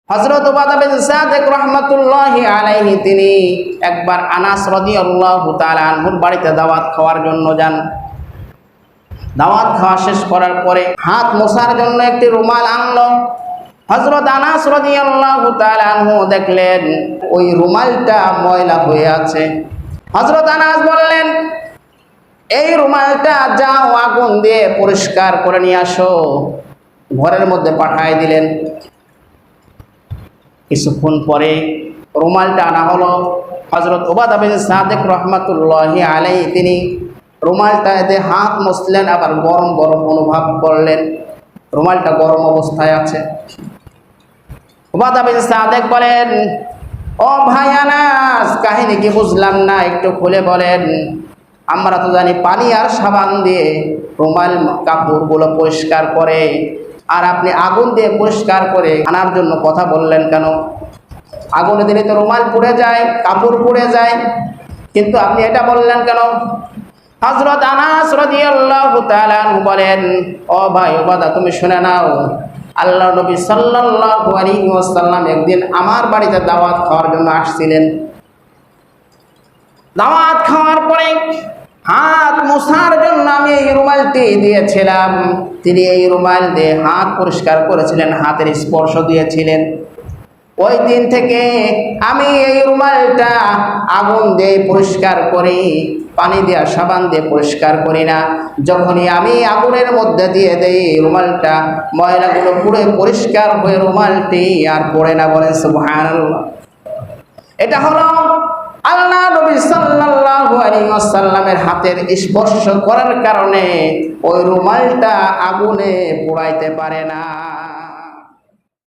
হযরত উবাদা বিন সাদিক রাহমাতুল্লাহি আলাইহি তিনি একবার আনাস রাদিয়াল্লাহু তাআলা আনহুর বাড়িতে দাওয়াত খাওয়ার জন্য যান। দাওয়াত খাওয়া শেষ করার পরে হাত মোছার জন্য একটি রুমাল আনলো। হযরত আনাস রাদিয়াল্লাহু তাআলা আনহু দেখলেন ওই রুমালটা ময়লা হয়ে আছে। হযরত আনাস বললেন, এই রুমালটা যাও আগুন দিয়ে পরিষ্কার করে নিয়ে আসো। ঘরের মধ্যে পাঠায় দিলেন। কিছুক্ষণ পরে রুমালটা আনা হলো। হযরত উবাদা বিন সাদিক রাহমাতুল্লাহি আলাইহি তিনি রুমালটাতে হাত মুছলেন, আবার গরম গরম অনুভব করলেন। রুমালটা গরম অবস্থায় আছে। উবাদা বিন সাদিক বলেন, ও ভাই আনাস, কাহিনী কি বুঝলাম না, একটু খুলে বলেন। আমরা তো জানি পানি আর সাবান দিয়ে রুমাল কাপড়গুলো পরিষ্কার করে, আর আপনি আগুন দিয়ে পরিষ্কার করে আনার জন্য কথা বললেন কেন? আগুনে দিলে তো রুমাল পুড়ে যায়, কাপড় পুড়ে যায়, কিন্তু আপনি এটা বললেন কেন? হযরত আনাস রাদিয়াল্লাহু তাআলা আনহু বলেন, ও ভাই উবাদা, তুমি শুনে নাও, আল্লাহর নবী সাল্লাল্লাহু আলাইহি ওয়াসাল্লাম একদিন আমার বাড়িতে দাওয়াত খাওয়ার জন্য আসছিলেন। দাওয়াত খাওয়ার পরে হাত মোছার জন্য আমি এই রুমালটি দিয়েছিলাম। তিনি এই রুমাল দিয়ে হাত পরিষ্কার করেছিলেন, হাতের স্পর্শ দিয়েছিলেন। ওই দিন থেকে আমি এই রুমালটা আগুন দিয়ে পরিষ্কার করি, পানি দিয়ে সাবান দিয়ে পরিষ্কার করি না। যখনই আমি আগুনের মধ্যে দিয়ে দেই রুমালটা ময়লাগুলো পুড়ে পরিষ্কার হয়ে রুমালটি আর পড়ে না। বলেন সুবহানাল্লাহ। এটা হলো আল্লাহ নবী সাল্লাল্লাহু আলাইহি ওয়াসাল্লামের হাতের স্পর্শ করার কারণে ওই রুমালটা আগুনে পোড়াইতে পারে না।